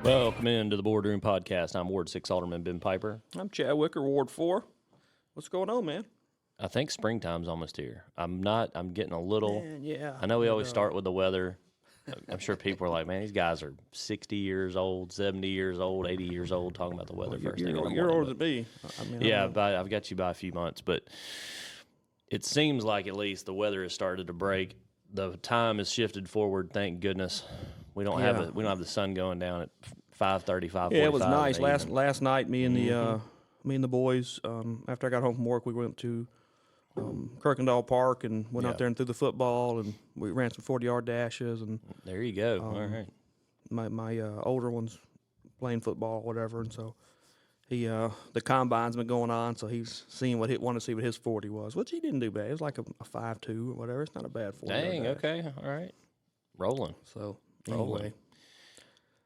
Welcome into the Boardroom Podcast. I'm Ward 6 Alderman Ben Piper. I'm Chad Wicker, Ward 4. What's going on, man? I think springtime's almost here. I'm getting a little. Man, yeah. I know we always start with the weather. I'm sure people are like, man, these guys are 60 years old, 70 years old, 80 years old talking about the weather first thing in the morning. You're older than me. I've got you by a few months, but it seems like at least the weather has started to break. The time has shifted forward, thank goodness. We don't have the sun going down at 5:30, 5:45. Yeah, it was nice. Last night, me and the boys, after I got home from work, we went to Kirkendall Park and went out there and threw the football, and we ran some 40-yard dashes. And there you go. All right. My older one's playing football, whatever, and so the combine's been going on, so he's seeing wanted to see what his 40 was, which he didn't do bad. It was like a 5.2 or whatever. It's not a bad 40. Dang. Okay. All right. Rolling. So anyway,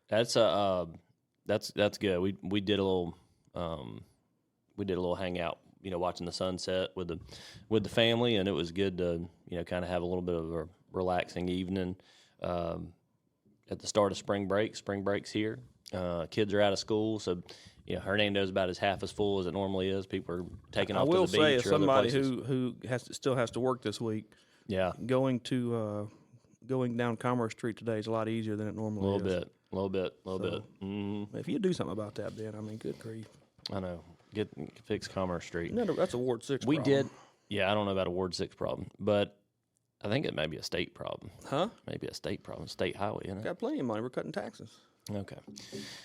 that's good. We did a little hangout, watching the sunset with the family, and it was good to kind of have a little bit of a relaxing evening at the start of spring break. Spring break's here. Kids are out of school, so Hernando's about as half as full as it normally is. People are taking off to the beach. I will say, as somebody who still has to work this week, going down Commerce Street today is a lot easier than it normally is. A little bit. Mm-hmm. If you do something about that, Ben, good grief. I know. Fix Commerce Street. That's a Ward 6 we problem. did. Yeah, I don't know about a Ward 6 problem, but I think it may be a state problem. Huh? Maybe a state problem, state highway, isn't it? Got plenty of money. We're cutting taxes. Okay.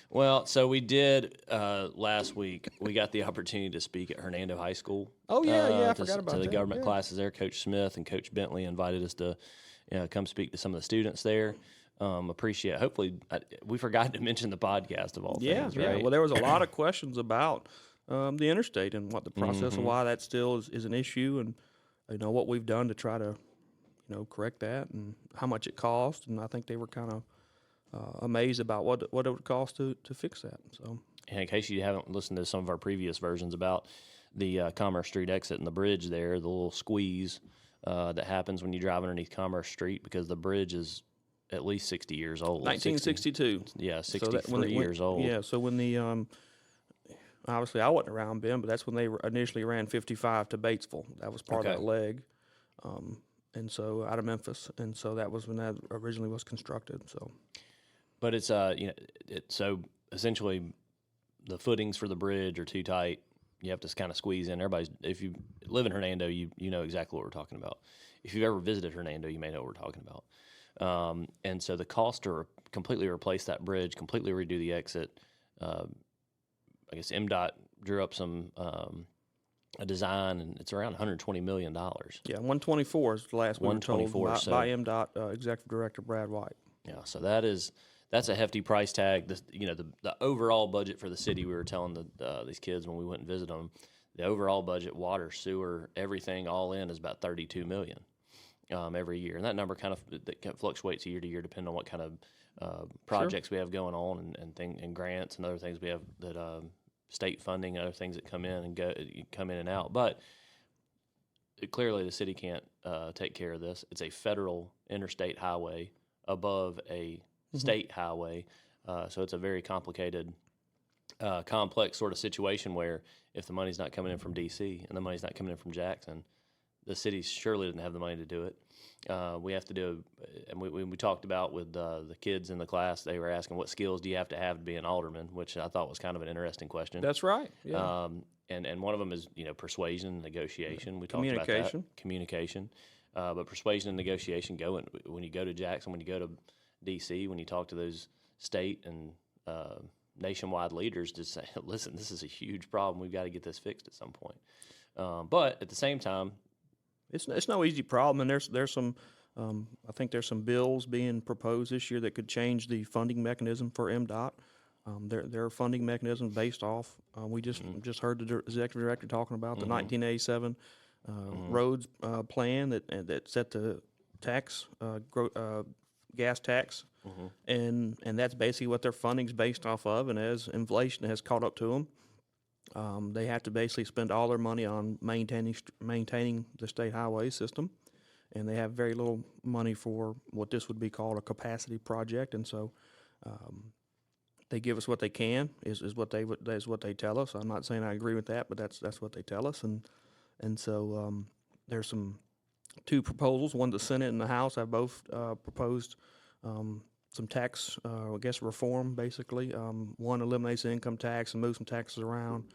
Well, so we did last week. We got the opportunity to speak at Hernando High School. Oh, I forgot about that. To the government classes there. Coach Smith and Coach Bentley invited us to come speak to some of the students there. Appreciate it. Hopefully, we forgot to mention the podcast of all things, right? Yeah. Well, there was a lot of questions about the interstate and what the process and why that still is an issue, and what we've done to try to correct that and how much it cost. And I think they were kind of amazed about what it would cost to fix that. So, and in case you haven't listened to some of our previous versions about the Commerce Street exit and the bridge there, the little squeeze that happens when you drive underneath Commerce Street, because the bridge is at least 60 years old. 1962. 63 years old. Yeah, so when the obviously I wasn't around, Ben, but that's when they initially ran 55 to Batesville. That was part of that leg, and so out of Memphis, and so that was when that originally was constructed. So, but it's so essentially the footings for the bridge are too tight. You have to kind of squeeze in. If you live in Hernando, you know exactly what we're talking about. If you've ever visited Hernando, you may know what we're talking about. And so the cost to completely replace that bridge, completely redo the exit, I guess MDOT drew up a design, and it's around $120 million. Yeah, 124 is the last we were told by MDOT Executive Director Brad White. Yeah, so that's a hefty price tag. The overall budget for the city, we were telling these kids when we went and visited them, the overall budget, water, sewer, everything all in is about $32 million every year, and that number kind of fluctuates year to year depending on what kind of projects we have going on and grants and other things we have that state funding and other things that come in and out. But clearly the city can't take care of this. It's a federal interstate highway above a state highway, so it's a very complicated, complex sort of situation where if the money's not coming in from D.C. and the money's not coming in from Jackson, the city surely doesn't have the money to do it. We have to do, and we talked about with the kids in the class, they were asking what skills do you have to be an alderman, which I thought was kind of an interesting question. That's right. Yeah. And one of them is persuasion, negotiation. We talked about that. Communication. But persuasion and negotiation when you go to Jackson, when you go to D.C., when you talk to those state and nationwide leaders, to say, listen, this is a huge problem. We've got to get this fixed at some point. But at the same time, it's no easy problem, and there's some I think there's some bills being proposed this year that could change the funding mechanism for MDOT. There are funding mechanisms based off. We just heard the executive director talking about the 1987 roads plan that set the tax gas tax, and that's basically what their funding's based off of. And as inflation has caught up to them, they have to basically spend all their money on maintaining the state highway system, and they have very little money for what this would be called a capacity project. And so they give us what they can is what they tell us. I'm not saying I agree with that, but that's what they tell us. And so there's two proposals. One, the Senate and the House have both proposed some tax, I guess, reform, basically. One eliminates the income tax and moves some taxes around,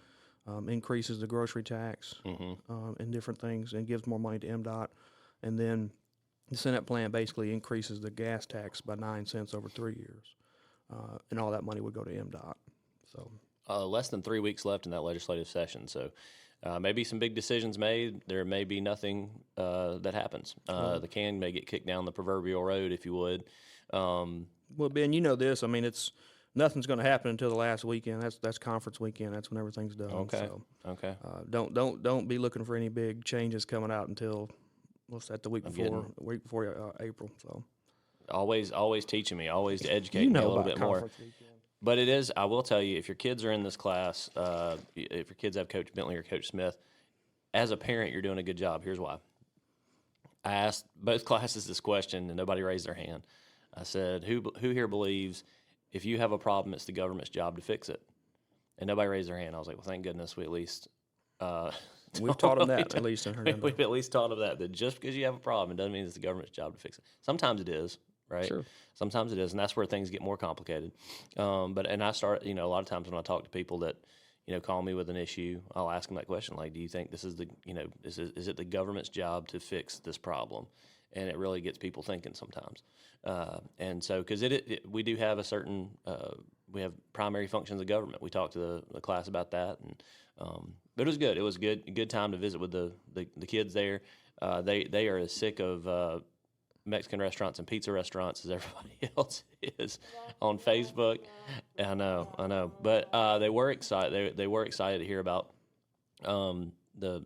increases the grocery tax and different things, and gives more money to MDOT. And then the Senate plan basically increases the gas tax by 9 cents over 3 years. And all that money would go to MDOT. So less than 3 weeks left in that legislative session, so maybe some big decisions made. There may be nothing that happens. The can may get kicked down the proverbial road, if you would. Well, Ben, you know this. I mean, nothing's going to happen until the last weekend. That's conference weekend. That's when everything's done. Okay. So, Okay. Don't be looking for any big changes coming out until what's that? The week before April. So Always teaching me, always to educate you me know a little about bit more. conference weekend. But it is, I will tell you, if your kids are in this class, if your kids have Coach Bentley or Coach Smith, as a parent, you're doing a good job. Here's why. I asked both classes this question, and nobody raised their hand. I said, who here believes if you have a problem, it's the government's job to fix it? And nobody raised their hand. I was like, well, thank goodness we at least We've taught them that, at least in Hernando. We've at least taught them that just because you have a problem, it doesn't mean it's the government's job to fix it. Sometimes it is, right? Sure. Sometimes it is, and that's where things get more complicated. But I start, a lot of times when I talk to people that, call me with an issue, I'll ask them that question, like, do you think this is is it the government's job to fix this problem? And it really gets people thinking sometimes. And so, because we do have a certain, we have primary functions of government. We talked to the class about that, and but it was good. It was a good time to visit with the kids there. They are as sick of Mexican restaurants and pizza restaurants as everybody else is on Facebook. I know. But they were excited. They were excited to hear about the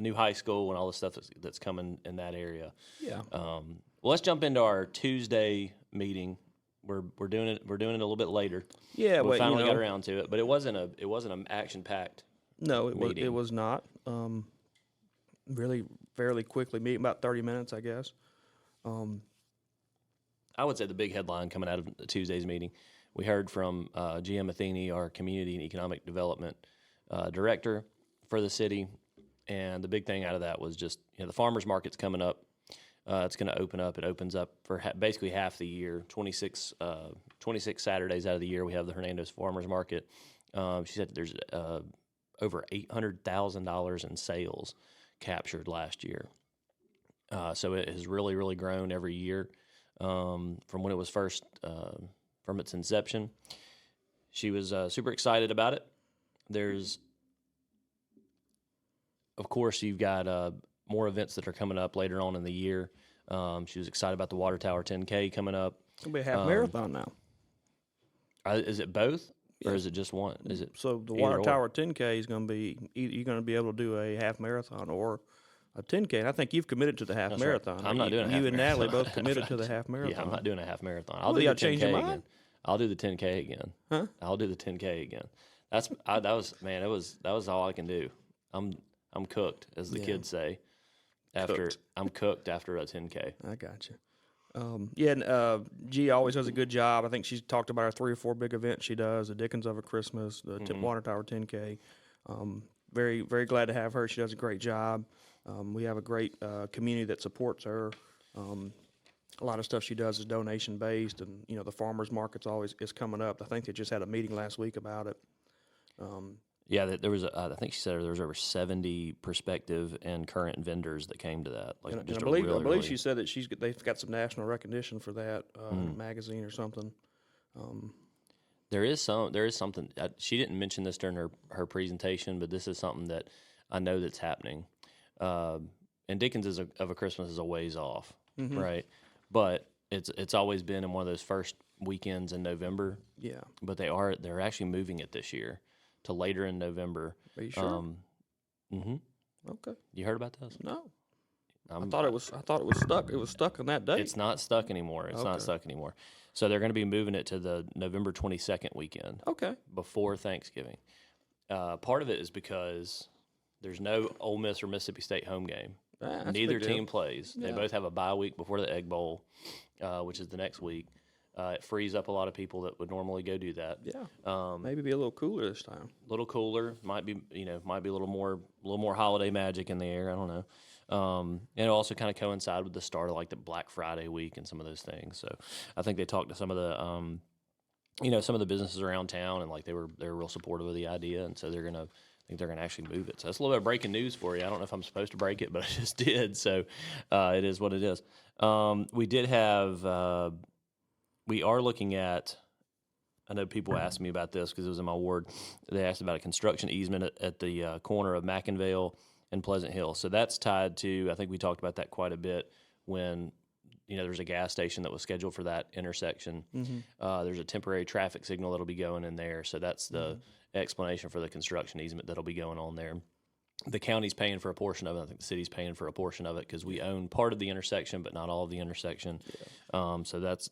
new high school and all the stuff that's coming in that area. Yeah. Well, let's jump into our Tuesday meeting. We're doing it a little bit later. Yeah, we finally got around to it, but it wasn't an action packed. No, it was not. Really, fairly quickly meeting, about 30 minutes, I guess. I would say the big headline coming out of Tuesday's meeting, we heard from Gia Matheny, our Community and Economic Development Director for the city, and the big thing out of that was just the farmers market's coming up. It's going to open up. It opens up for basically half the year, 26 Saturdays out of the year. We have the Hernando's Farmers Market. She said there's over $800,000 in sales captured last year. So it has really, really grown every year from when it was first, from its inception. She was super excited about it. Of course, you've got more events that are coming up later on in the year. She was excited about the Water Tower 10K coming up. It'll be a half marathon now. Is it both, or is it just one? Is it so the Water Tower 10K is going to be you're going to be able to do a half marathon or a 10K. And I think you've committed to the half marathon. Right. I'm not doing a half marathon. You and Natalie both marathon. committed to the half marathon. Yeah, I'm not doing a half marathon. I'll do the 10K again. I'll do the 10K again. Huh? I'll do the 10K again. That was all I can do. I'm cooked, as the kids say. I'm cooked after a 10K. I got you. Gia always does a good job. I think she's talked about her 3 or 4 big events she does: the Dickens of a Christmas, the Water Tower 10K. Very, very glad to have her. She does a great job. We have a great community that supports her. A lot of stuff she does is donation based, and the farmers market's always is coming up. I think they just had a meeting last week about it. Yeah, there was. I think she said there was over 70 prospective and current vendors that came to that. Like, and I believe she said that they've got some national recognition for that magazine or something. There is something. She didn't mention this during her presentation, but this is something that I know that's happening. And Dickens of a Christmas is a ways off, right? But it's always been in one of those first weekends in November. Yeah. But they're actually moving it this year to later in November. Are you sure? Okay. You heard about this? No. I thought it was stuck. It was stuck on that date. It's not stuck anymore. It's not stuck anymore. So they're going to be moving it to the November 22nd weekend. Okay. Before Thanksgiving. Part of it is because there's no Ole Miss or Mississippi State home game. Neither team plays. Yeah. They both have a bye week before the Egg Bowl, which is the next week. It frees up a lot of people that would normally go do that. Yeah. Maybe be a little cooler this time. A little cooler, might be a little more holiday magic in the air. I don't know. And it also kind of coincide with the start of like the Black Friday week and some of those things. So I think they talked to some of the some of the businesses around town, and like they were real supportive of the idea, and so I think they're gonna actually move it. So that's a little bit of breaking news for you. I don't know if I'm supposed to break it, but I just did. So it is what it is. We did have. We are looking at. I know people asked me about this because it was in my ward. They asked about a construction easement at the corner of McIngvale and Pleasant Hill. So that's tied to, I think we talked about that quite a bit when, there's a gas station that was scheduled for that intersection. There's a temporary traffic signal that'll be going in there. So that's the explanation for the construction easement that'll be going on there. The county's paying for a portion of it. I think the city's paying for a portion of it because we own part of the intersection, but not all of the intersection. Yeah. So that's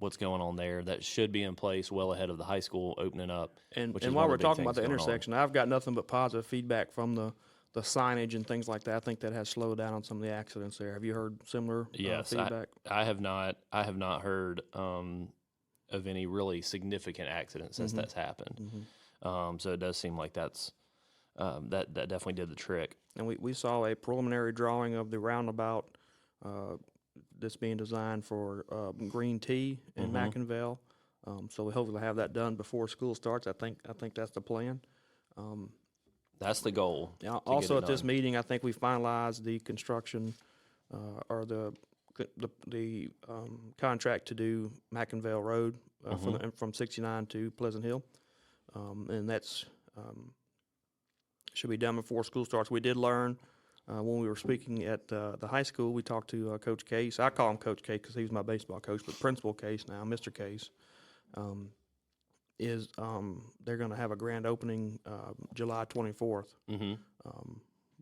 what's going on there. That should be in place well ahead of the high school opening up. And while we're talking about the intersection, I've got nothing but positive feedback from the signage and things like that. I think that has slowed down on some of the accidents there. Have you heard similar feedback? I have not. I have not heard of any really significant accidents since that's happened. So it does seem like that definitely did the trick. And we saw a preliminary drawing of the roundabout that's being designed for Green T and McIngvale. So we hopefully have that done before school starts. I think that's the plan. That's the goal. Also, at this meeting, I think we finalized the construction or the contract to do McIngvale Road from 69 to Pleasant Hill, and that's should be done before school starts. We did learn when we were speaking at the high school. We talked to Coach Case. I call him Coach Case because he was my baseball coach, but Principal Case now, Mr. Case. They're going to have a grand opening July 24th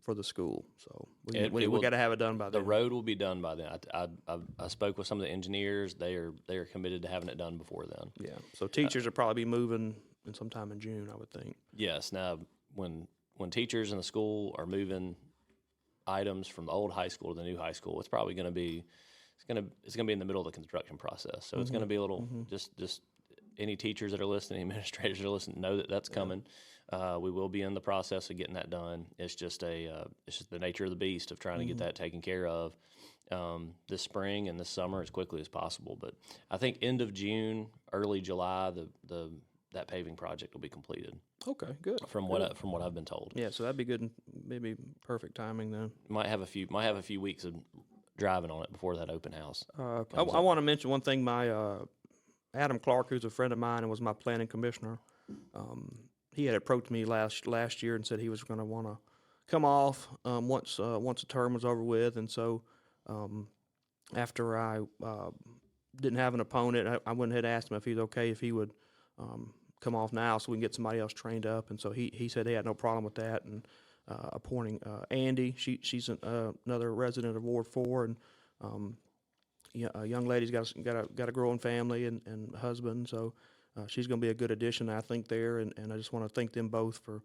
for the school. So we got to have it done by then. The road will be done by then. I spoke with some of the engineers. They are committed to having it done before then. Yeah. So teachers will probably be moving sometime in June, I would think. Yes. Now, when teachers in the school are moving items from the old high school to the new high school, it's probably going to be it's going to be in the middle of the construction process. So it's going to be a little just. Any teachers that are listening, administrators that are listening, know that that's coming. We will be in the process of getting that done. It's just it's just the nature of the beast of trying to get that taken care of this spring and this summer as quickly as possible. But I think end of June, early July, that paving project will be completed. Okay, good. From what I've been told. Yeah, so that'd be good. Maybe perfect timing then. Might have a few weeks of driving on it before that open house. I want to mention one thing. My Adam Clark, who's a friend of mine and was my planning commissioner, he had approached me last year and said he was going to want to come off once the term was over with. And so after I didn't have an opponent, I went ahead and asked him if he's okay if he would come off now so we can get somebody else trained up. And so he said he had no problem with that, and appointing Andy. She's another resident of Ward 4, and a young lady's got a growing family and husband, so she's going to be a good addition, I think, there. And I just want to thank them both for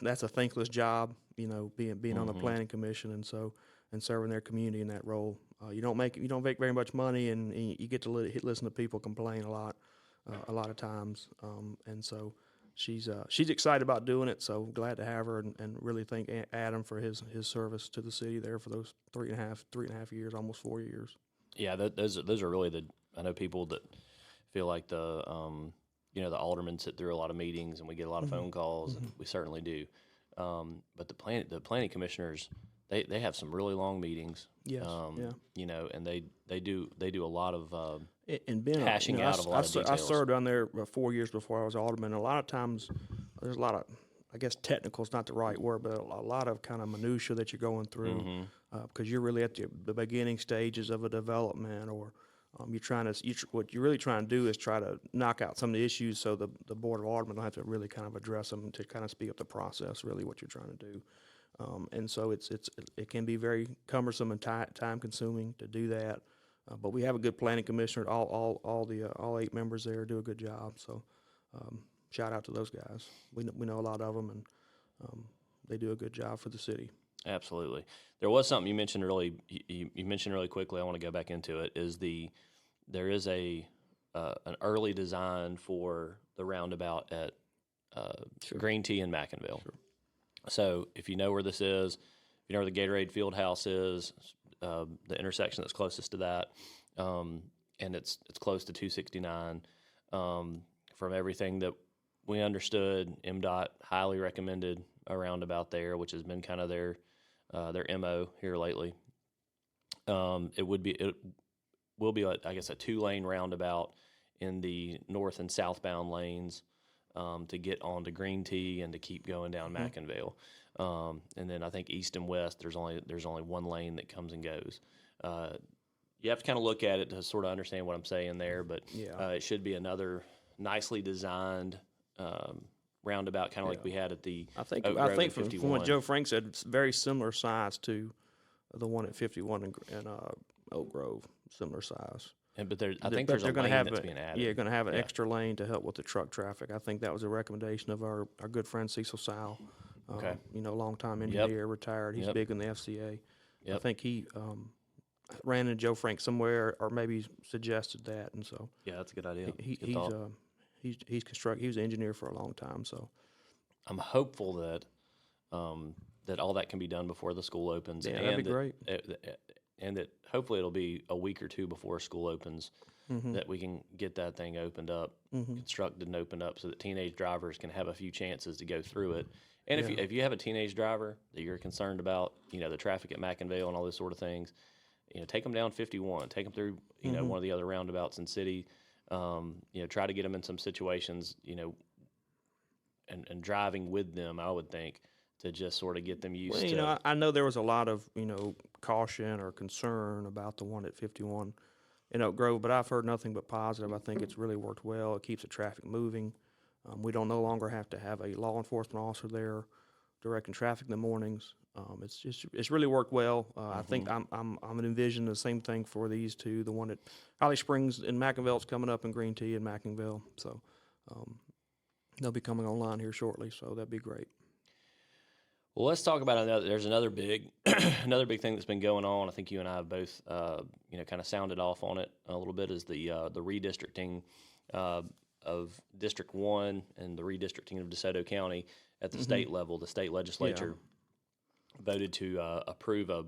that's a thankless job, being on the planning commission, and serving their community in that role. You don't make very much money, and you get to listen to people complain a lot of times. And so she's excited about doing it. So glad to have her, and really thank Adam for his service to the city there for those three and a half years, almost 4 years. Yeah, those are really I know people that feel like the aldermen sit through a lot of meetings and we get a lot of phone calls, and we certainly do. But the planning commissioners, they have some really long meetings. Yes. And they do a lot of and Ben, hashing out of a lot of details. I served down there 4 years before I was alderman. A lot of times there's a lot of, I guess technical is not the right word, but a lot of kind of minutia that you're going through because you're really at the beginning stages of a development, or what you're really trying to do is try to knock out some of the issues so the Board of Aldermen don't have to really kind of address them to kind of speed up the process, really what you're trying to do. And so it can be very cumbersome and time consuming to do that. But we have a good planning commissioner. All 8 members there do a good job. So shout out to those guys. We know a lot of them, and they do a good job for the city. Absolutely. There was something you mentioned really quickly. I want to go back into it. There is a an early design for the roundabout at Green T and McIngvale. Sure. So if you know where this is, if you know where the Gatorade Field House is, the intersection that's closest to that, and it's close to 269. From everything that we understood, MDOT highly recommended a roundabout there, which has been kind of their MO here lately. It will be I guess a 2-lane roundabout in the north and southbound lanes to get onto Green T and to keep going down McIngvale. And then I think east and west there's only 1 lane that comes and goes. You have to kind of look at it to sort of understand what I'm saying there, but it should be another nicely designed roundabout, kind of like we had at the I think from what Joe Frank said, it's very similar size to the one at 51 and Oak Grove, similar size. But I think there's a lane that's being added. Yeah, going to have an extra lane to help with the truck traffic. I think that was a recommendation of our good friend Cecil Sal. Okay. Longtime engineer, retired. He's big in the FCA. I think he ran into Joe Frank somewhere, or maybe suggested that, and so that's a good idea. He was an engineer for a long time. So I'm hopeful that that all that can be done before the school opens. Yeah, that'd be great. And that hopefully it'll be a week or two before school opens that we can get that thing opened up, constructed and opened up, so that teenage drivers can have a few chances to go through it. And if you have a teenage driver that you're concerned about, the traffic at McIngvale and all those sort of things, take them down 51, take them through, one of the other roundabouts in city. Try to get them in some situations, and driving with them, I would think, to just sort of get them used to. I know there was a lot of, caution or concern about the one at 51 in Oak Grove, but I've heard nothing but positive. I think it's really worked well. It keeps the traffic moving. We don't no longer have to have a law enforcement officer there directing traffic in the mornings. It's really worked well. I think I'm envisioning the same thing for these two. The one at Holly Springs in McIngvale is coming up in Green T and McIngvale. So they'll be coming online here shortly. So that'd be great. Well, let's talk about there's another big thing that's been going on. I think you and I have both, kind of sounded off on it a little bit, is the redistricting of District 1 and the redistricting of DeSoto County at the state level. The state legislature voted to approve a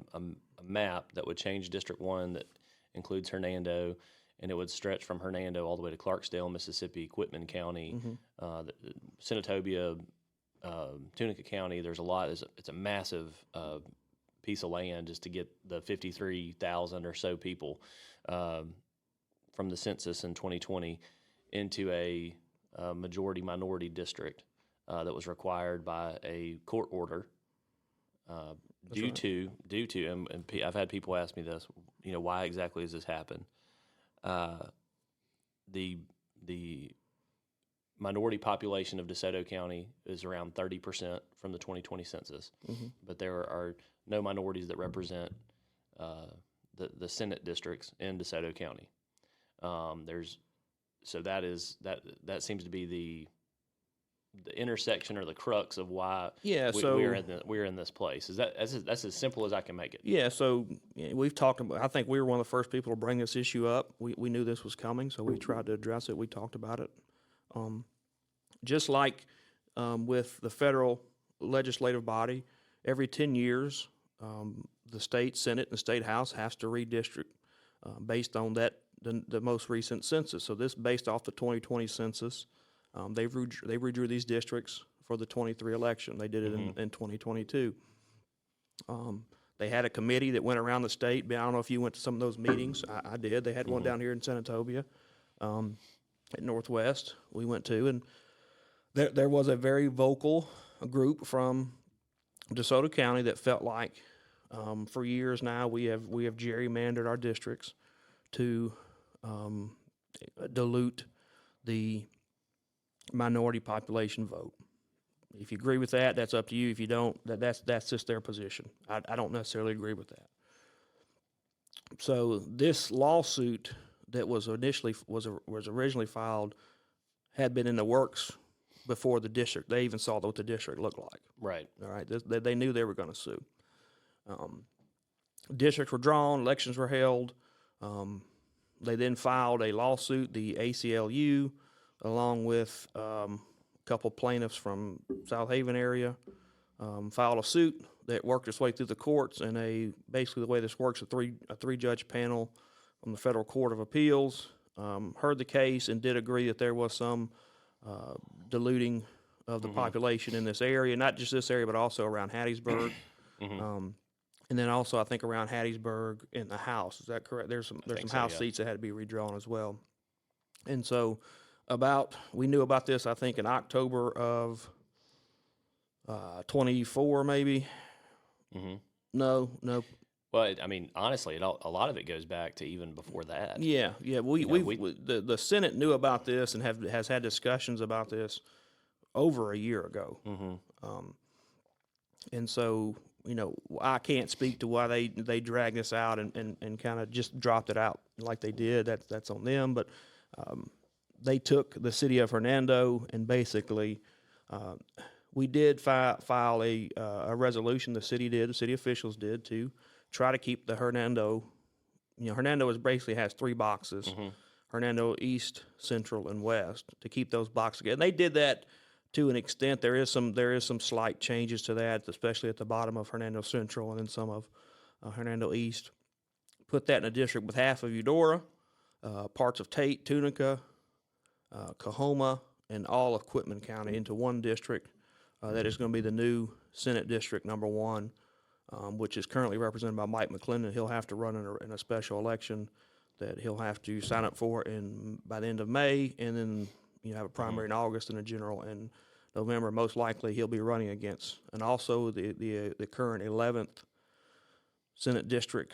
map that would change District 1 that includes Hernando, and it would stretch from Hernando all the way to Clarksdale, Mississippi, Quitman County, Senatobia, Tunica County. There's a lot. It's a massive piece of land just to get the 53,000 or so people from the census in 2020 into a majority-minority district that was required by a court order due to, and I've had people ask me this, why exactly does this happen? The minority population of DeSoto County is around 30% from the 2020 census, but there are no minorities that represent the Senate districts in DeSoto County. That seems to be the intersection or the crux of why we're in this place. That's as simple as I can make it. Yeah, so we've talked about. I think we were one of the first people to bring this issue up. We knew this was coming, so we tried to address it. We talked about it. Just like with the federal legislative body, every 10 years, the state Senate and the state House has to redistrict based on the most recent census. So this based off the 2020 census. They redrew these districts for the 23 election. They did it in 2022. They had a committee that went around the state. I don't know if you went to some of those meetings. I did. They had one down here in Senatobia at Northwest we went to, and there was a very vocal group from DeSoto County that felt like for years now we have gerrymandered our districts to dilute the minority population vote. If you agree with that, that's up to you. If you don't, that's just their position. I don't necessarily agree with that. So this lawsuit that was originally filed had been in the works before the district. They even saw what the district looked like. Right. All right. They knew they were going to sue. Districts were drawn. Elections were held. They then filed a lawsuit, the ACLU, along with a couple plaintiffs from South Haven area, filed a suit that worked its way through the courts. And basically the way this works, a three-judge panel from the Federal Court of Appeals heard the case and did agree that there was some diluting of the population in this area, not just this area, but also around Hattiesburg. And then also, I think around Hattiesburg in the House. Is that correct? There's some House seats that had to be redrawn as well. And so, we knew about this, I think, in October of 24, maybe. No. Well, I mean, honestly, a lot of it goes back to even before that. Yeah. The Senate knew about this and has had discussions about this over a year ago. And so, I can't speak to why they dragged this out and kind of just dropped it out like they did. That's on them. But they took the city of Hernando and basically we did file a resolution. The city officials did to try to keep the Hernando. Hernando basically has three boxes: Hernando East, Central, and West. To keep those boxes together, and they did that. To an extent, there is some slight changes to that, especially at the bottom of Hernando Central and then some of Hernando East. Put that in a district with half of Eudora, parts of Tate, Tunica, Coahoma, and all of Quitman County into one district. That is going to be the new Senate District number 1, which is currently represented by Mike McClendon. He'll have to run in a special election that he'll have to sign up for by the end of May, and then have a primary in August and a general in November. Most likely he'll be running against. And also the current 11th Senate District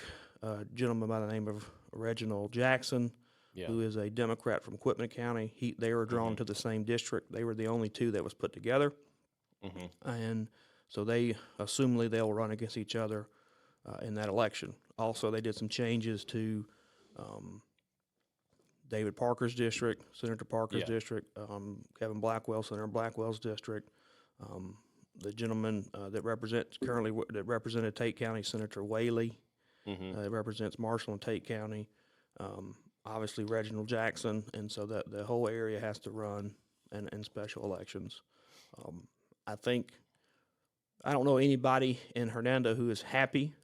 gentleman by the name of Reginald Jackson, who is a Democrat from Quitman County. They were drawn to the same district. They were the only two that was put together. And so assumedly they'll run against each other in that election. Also, they did some changes to David Parker's district, Senator Parker's district, Kevin Blackwell, Senator Blackwell's district, the gentleman that represented Tate County, Senator Whaley, represents Marshall and Tate County, obviously Reginald Jackson, and so that the whole area has to run in special elections. I don't know anybody in Hernando who is happy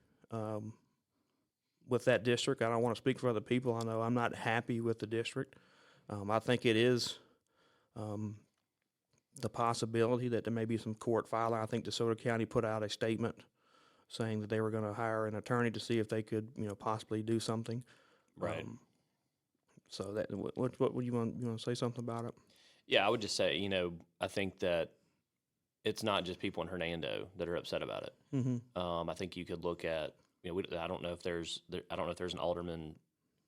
with that district. I don't want to speak for other people. I know I'm not happy with the district. I think it is the possibility that there may be some court filing. I think DeSoto County put out a statement saying that they were going to hire an attorney to see if they could, possibly do something. Right. So that what would you want? You want to say something about it? Yeah, I would just say, I think that it's not just people in Hernando that are upset about it. I think you could look at. I don't know if there's an alderman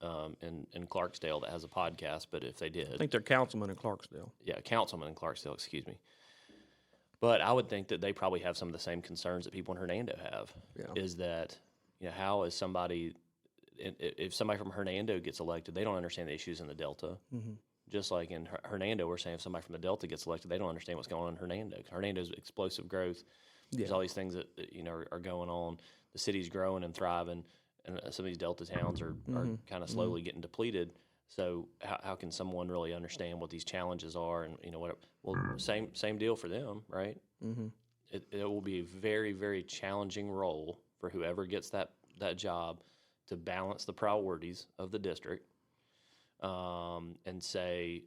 in Clarksdale that has a podcast, but if they did, I think they're councilmen in Clarksdale. Yeah, councilman in Clarksdale, excuse me. But I would think that they probably have some of the same concerns that people in Hernando have. Yeah. Is that how is somebody if somebody from Hernando gets elected, they don't understand the issues in the Delta. Just like in Hernando, we're saying if somebody from the Delta gets elected, they don't understand what's going on in Hernando. Hernando's explosive growth. There's all these things that are going on. The city's growing and thriving, and some of these Delta towns are kind of slowly getting depleted. So how can someone really understand what these challenges are and what? Well, same deal for them, right? It will be a very, very challenging role for whoever gets that job to balance the priorities of the district and say,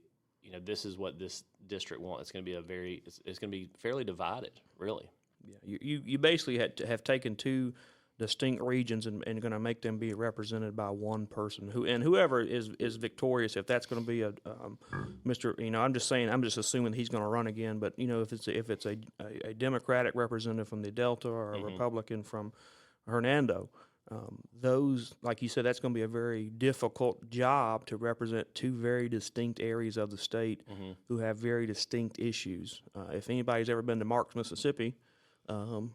this is what this district wants. It's going to be it's going to be fairly divided, really. Yeah, you basically have taken two distinct regions and going to make them be represented by one person whoever is victorious. If that's going to be a Mr. I'm just assuming he's going to run again. But if it's a Democratic representative from the Delta or a Republican from Hernando, those, like you said, that's going to be a very difficult job to represent two very distinct areas of the state who have very distinct issues. If anybody's ever been to Marks, Mississippi, and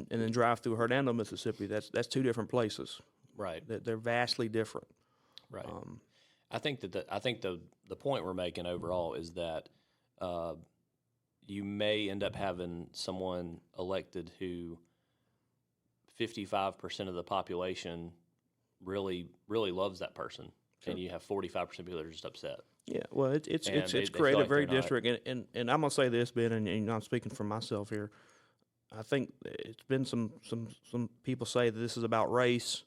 then drive through Hernando, Mississippi, that's two different places. Right. They're vastly different. Right. I think the point we're making overall is that you may end up having someone elected who 55% of the population really loves that person, and you have 45% people that are just upset. Yeah, well, it's And they feel created like very they're not- district, and I'm gonna say this, Ben, and I'm speaking for myself here. I think it's been some people say that this is about race,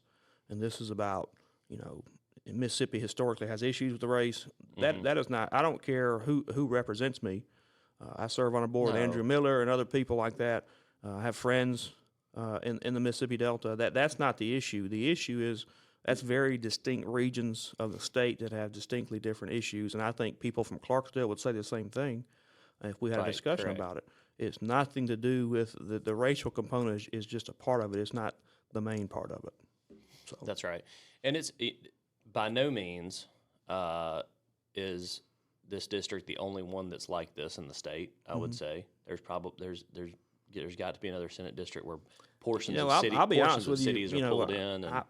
and this is about, Mississippi historically has issues with the race. That is not. I don't care who represents me. I serve on a board, No. Andrew Miller and other people like that. I have friends in the Mississippi Delta. That's not the issue. The issue is that's very distinct regions of the state that have distinctly different issues, and I think people from Clarksdale would say the same thing if we had a Right, discussion correct. about it. It's nothing to do with the racial component is just a part of it. It's not the main part of it. So That's right. And by no means is this district the only one that's like this in the state. I would say there's there's got to be another Senate district where portions of I'll be honest of with you. cities are pulled in. And,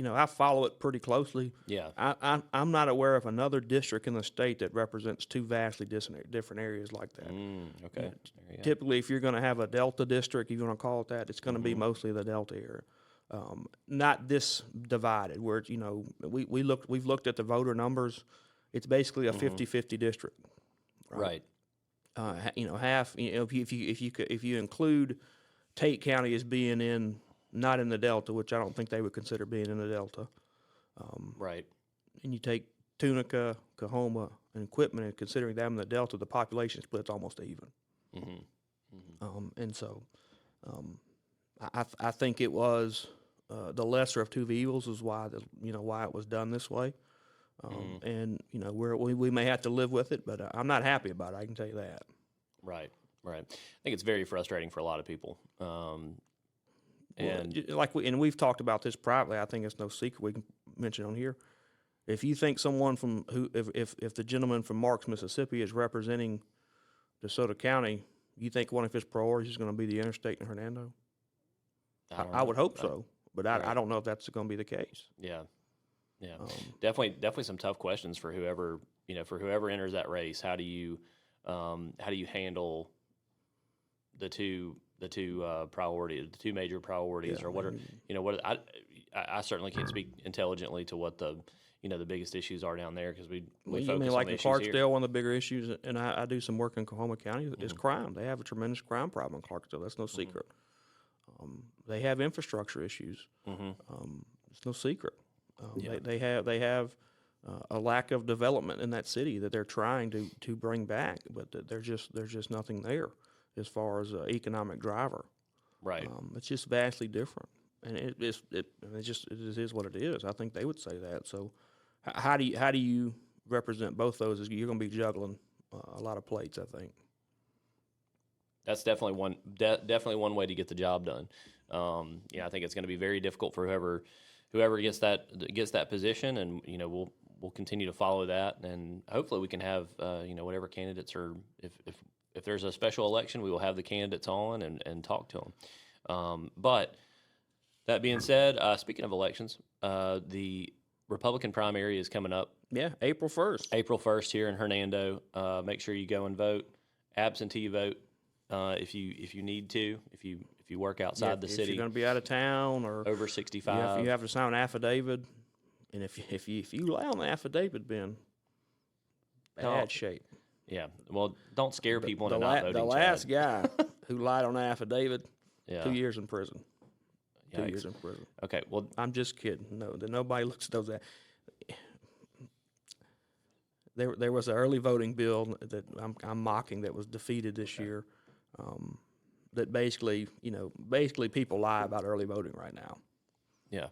I follow it pretty closely. yeah, I'm not aware of another district in the state that represents two vastly different areas like that. okay. There you go. Typically, if you're going to have a Delta district, if you want to call it that, it's going to be mostly the Delta area. Not this divided, where it's, we've looked at the voter numbers. It's basically a 50-50 district. Right. Half. If you include Tate County as being not in the Delta, which I don't think they would consider being in the Delta, Right. and you take Tunica, Coahoma, and Quitman, and considering them in the Delta, the population split's almost even. And so, I think it was the lesser of two evils is why why it was done this way. And we may have to live with it, but I'm not happy about it. I can tell you that. Right. I think it's very frustrating for a lot of people. And We've talked about this privately. I think it's no secret we can mention on here. If you think someone if the gentleman from Marks, Mississippi is representing DeSoto County, you think one of his priorities is going to be the interstate in Hernando? I would hope so, but I don't know if that's going to be the case. Yeah. Definitely some tough questions for whoever enters that race. How do you handle the two priorities, the two major priorities, or what are I certainly can't speak intelligently to what the biggest issues are down there, because we focus on like the in issues Clarksdale, here. one of the bigger issues, and I do some work in Coahoma County, is crime. They have a tremendous crime problem in Clarksdale. That's no secret. They have infrastructure issues. It's no secret. They have a lack of development in that city that they're trying to bring back, but there's just nothing there as far as an economic driver. Right. It's just vastly different, and it is what it is. I think they would say that. So, how do you represent both those? You're going to be juggling a lot of plates, I think. That's definitely one way to get the job done. I think it's going to be very difficult for whoever gets that position, and we'll continue to follow that, and hopefully we can have whatever candidates are. If there's a special election, we will have the candidates on and talk to them. But that being said, speaking of elections, the Republican primary is coming up. Yeah, April 1st. April 1st here in Hernando. Make sure you go and vote. Absentee vote if you need to. If you work outside the city. If you're going to be out of town or over 65, you have to sign an affidavit. And if you lie on the affidavit, Ben, bad shape. Yeah. Well, don't scare people into not voting. The last guy who lied on the affidavit, Yeah. 2 years in prison. Yikes. 2 years in prison. Okay. Well, I'm just kidding. No, nobody looks at those. There was an early voting bill that I'm mocking that was defeated this year. That basically people lie about early voting right now. yeah.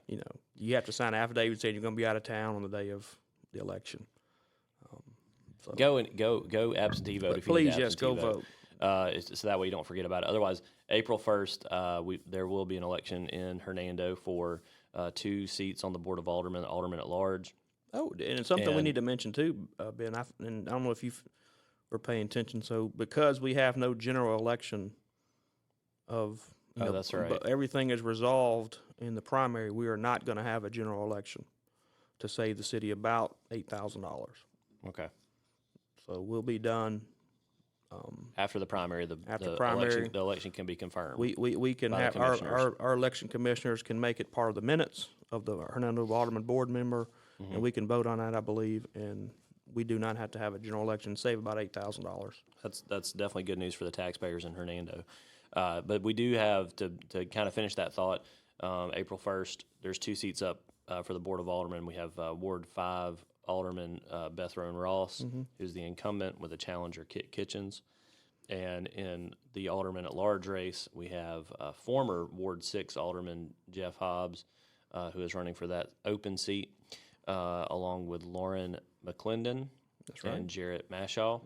You have to sign an affidavit saying you're going to be out of town on the day of the election. So. Go absentee vote. But if you need please, to yes, go absentee vote. So that way you don't forget about it. Otherwise, April 1st, there will be an election in Hernando for 2 seats on the Board of Aldermen at large. Oh, and it's something we need to mention too, Ben. And I don't know if you were paying attention. So because we have no general election that's right. But everything is resolved in the primary, we are not going to have a general election to save the city about $8,000. Okay. So we'll be done After the primary, the primary, election can be confirmed. We can by have the commissioners. our election commissioners can make it part of the minutes of the Hernando Alderman board member, Mm-hmm. and we can vote on that, I believe, and we do not have to have a general election, save about $8,000. That's definitely good news for the taxpayers in Hernando. But we do have, to kind of finish that thought, April 1st, there's 2 seats up for the Board of Aldermen. We have Ward 5 Alderman Beth Roan Ross, who's the incumbent, with a challenger, Kit Kitchens. And in the Alderman at Large race, we have former Ward 6 Alderman Jeff Hobbs, who is running for that open seat, along with Lauren McClendon and Jarrett Mashaw.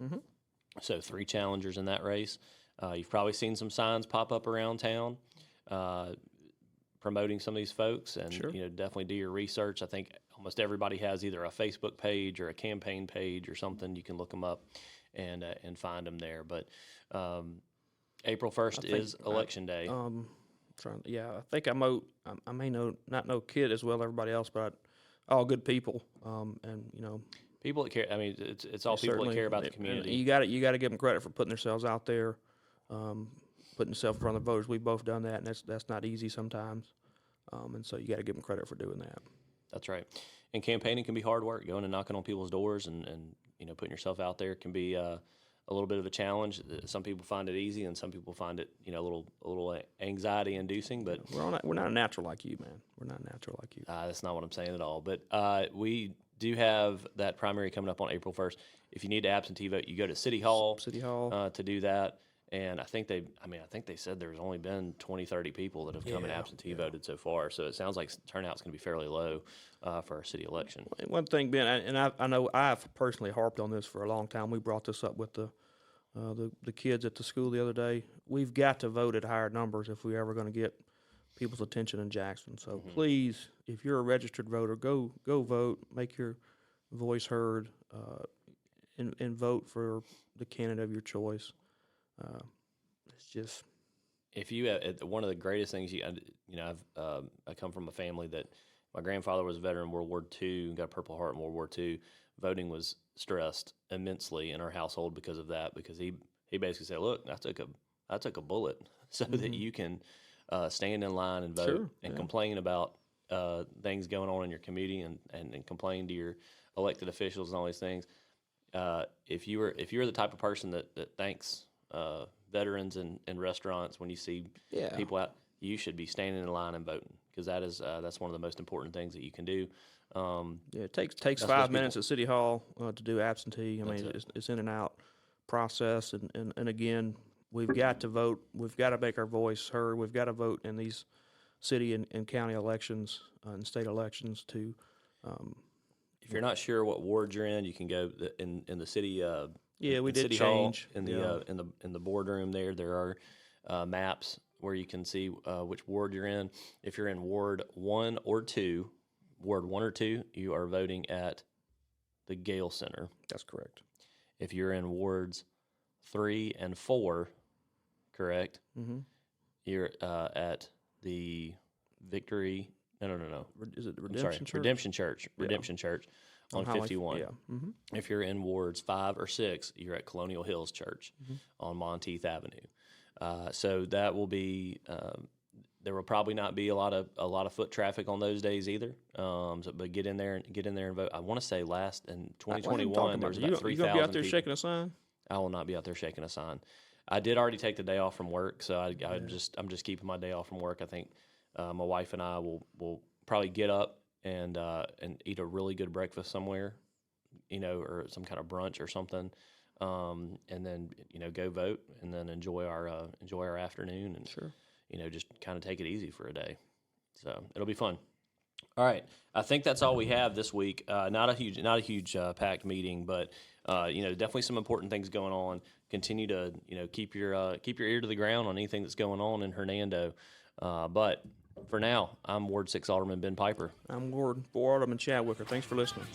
So 3 challengers in that race. You've probably seen some signs pop up around town promoting some of these folks, and definitely do your research. I think almost everybody has either a Facebook page or a campaign page or something. You can look them up and find them there. But April 1st is election day. I think I may not know Kit as well as everybody else, but all good people, and people that care. I mean, it's all people that care about the community. You got to give them credit for putting themselves out there, putting themselves in front of the voters. We've both done that, and that's not easy sometimes. And so you got to give them credit for doing that. That's right. And campaigning can be hard work. Going and knocking on people's doors and putting yourself out there can be a little bit of a challenge. Some people find it easy, and some people find it a little anxiety inducing. But we're not natural like you, man. We're not natural like you. That's not what I'm saying at all. But we do have that primary coming up on April 1st. If you need to absentee vote, you go to City Hall to do that. And I think they said there's only been 20, 30 people that have come and absentee voted so far. So it sounds like turnout's going to be fairly low for our city election. One thing, Ben, and I know I've personally harped on this for a long time. We brought this up with the kids at the school the other day. We've got to vote at higher numbers if we're ever going to get people's attention in Jackson. So please, if you're a registered voter, go vote, make your voice heard, and vote for the candidate of your choice. It's just, if you one of the greatest things I come from a family that my grandfather was a veteran in World War II and got a Purple Heart in World War II. Voting was stressed immensely in our household because of that, because he basically said, look, I took a bullet so that you can stand in line and vote and complain about things going on in your community and complain to your elected officials and all these things. If you're the type of person that thanks veterans in restaurants when you see people out, you should be standing in line and voting, because that's one of the most important things that you can do. It takes 5 minutes at City Hall to do absentee. I mean, it's in and out process, and again, we've got to vote. We've got to make our voice heard. We've got to vote in these city and county elections and state elections to. If you're not sure what ward you're in, you can go in the city. We did City change Hall, in the boardroom there. There are maps where you can see which ward you're in. If you're in Ward 1 or 2, you are voting at the Gale Center. That's correct. If you're in Wards 3 and 4, correct, you're at the Victory. No. Is it the Redemption Church? Redemption Church on 51. If you're in Wards 5 or 6, you're at Colonial Hills Church on Monteith Avenue. So that will be. There will probably not be a lot of foot traffic on those days either. But get in there and vote. I want to say last in 2021 there was about 3,000. You gonna be out there shaking a sign? I will not be out there shaking a sign. I did already take the day off from work, so I'm just keeping my day off from work. I think my wife and I will probably get up and eat a really good breakfast somewhere, or some kind of brunch or something, and then go vote and then enjoy our afternoon and just kind of take it easy for a day. So it'll be fun. All right, I think that's all we have this week. Not a huge packed meeting, but definitely some important things going on. Continue to keep your ear to the ground on anything that's going on in Hernando. But for now, I'm Ward 6 Alderman Ben Piper. I'm Ward 4 Alderman Chad Wicker. Thanks for listening.